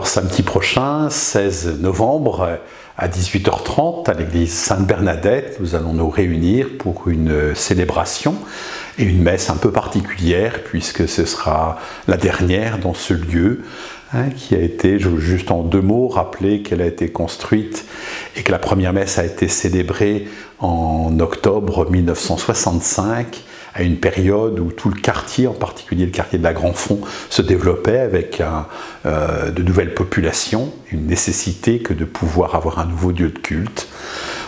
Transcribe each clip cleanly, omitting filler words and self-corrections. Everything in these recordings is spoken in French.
Samedi prochain, 16 novembre, à 18h30, à l'église Sainte-Bernadette, nous allons nous réunir pour une célébration et une messe un peu particulière, puisque ce sera la dernière dans ce lieu, qui a été, je veux juste en 2 mots, rappeler qu'elle a été construite et que la première messe a été célébrée en octobre 1965, à une période où tout le quartier, en particulier le quartier de la Grand-Fond, se développait avec de nouvelles populations, une nécessité que de pouvoir avoir un nouveau lieu de culte.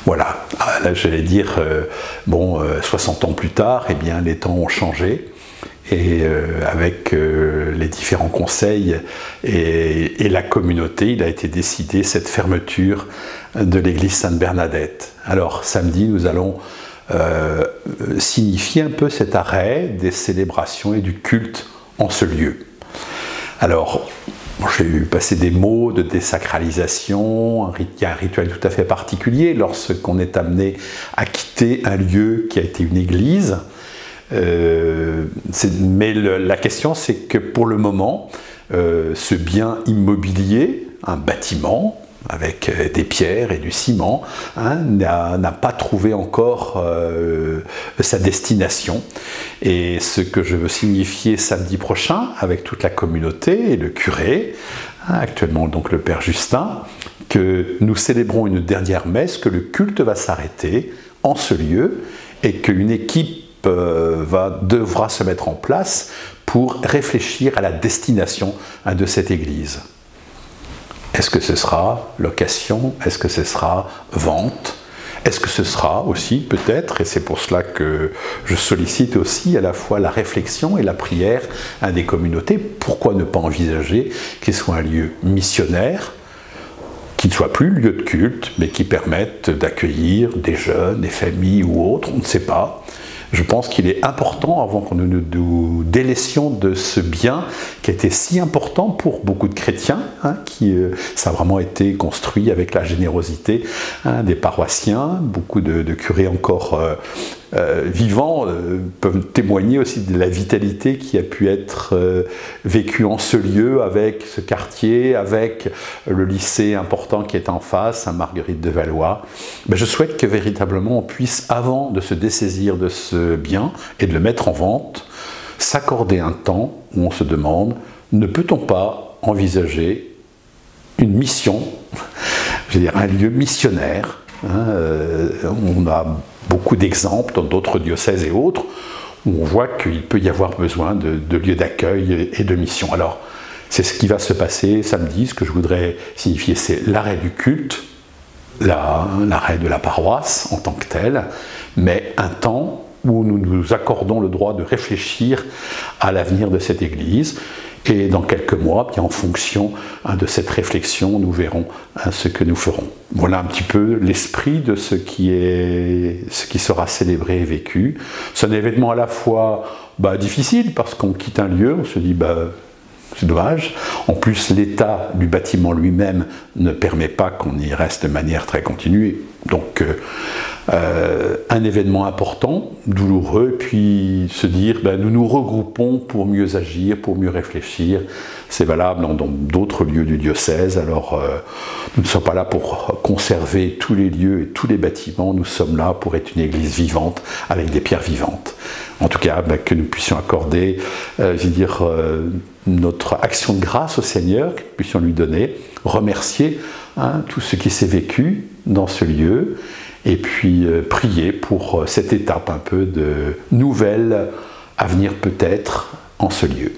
Voilà, là j'allais dire, 60 ans plus tard, eh bien, les temps ont changé. Et avec les différents conseils et la communauté, il a été décidé cette fermeture de l'église Sainte-Bernadette. Alors samedi, nous allons signifier un peu cet arrêt des célébrations et du culte en ce lieu. Alors, j'ai eu passé des mots de désacralisation, il y a un rituel tout à fait particulier lorsqu'on est amené à quitter un lieu qui a été une église. Mais la question, c'est que pour le moment, ce bien immobilier, un bâtiment avec des pierres et du ciment, n'a pas trouvé encore sa destination. Et ce que je veux signifier samedi prochain avec toute la communauté et le curé, actuellement donc le Père Justin, que nous célébrons une dernière messe, que le culte va s'arrêter en ce lieu et qu'une équipe devra se mettre en place pour réfléchir à la destination de cette église. Est-ce que ce sera location? Est-ce que ce sera vente? Est-ce que ce sera aussi peut-être, et c'est pour cela que je sollicite aussi à la fois la réflexion et la prière des communautés, pourquoi ne pas envisager qu'il soit un lieu missionnaire, qui ne soit plus lieu de culte, mais qui permette d'accueillir des jeunes, des familles ou autres, on ne sait pas. Je pense qu'il est important, avant que nous nous délaissions de ce bien qui a été si important pour beaucoup de chrétiens, ça a vraiment été construit avec la générosité des paroissiens. Beaucoup de curés encore vivants peuvent témoigner aussi de la vitalité qui a pu être vécue en ce lieu, avec ce quartier, avec le lycée important qui est en face, Sainte-Marguerite de Valois. Mais je souhaite que véritablement on puisse, avant de se dessaisir de ce bien et de le mettre en vente, s'accorder un temps où on se demande, ne peut-on pas envisager une mission, je veux dire un lieu missionnaire. On a beaucoup d'exemples dans d'autres diocèses et autres où on voit qu'il peut y avoir besoin de lieux d'accueil et de mission. Alors, c'est ce qui va se passer samedi. Ce que je voudrais signifier, c'est l'arrêt du culte, l'arrêt de la paroisse en tant que telle, mais un temps où nous nous accordons le droit de réfléchir à l'avenir de cette église. Et dans quelques mois, bien en fonction de cette réflexion, nous verrons ce que nous ferons. Voilà un petit peu l'esprit de ce qui sera célébré et vécu. C'est un événement à la fois difficile, parce qu'on quitte un lieu, on se dit c'est dommage. En plus, l'état du bâtiment lui-même ne permet pas qu'on y reste de manière très continue. Donc, un événement important, douloureux, et puis se dire, nous nous regroupons pour mieux agir, pour mieux réfléchir. C'est valable dans d'autres lieux du diocèse. Alors, nous ne sommes pas là pour conserver tous les lieux et tous les bâtiments. Nous sommes là pour être une église vivante, avec des pierres vivantes. En tout cas, que nous puissions accorder, notre action de grâce au Seigneur, que nous puissions lui donner, remercier tout ce qui s'est vécu dans ce lieu, et puis prier pour cette étape un peu de nouvelle à venir peut-être en ce lieu.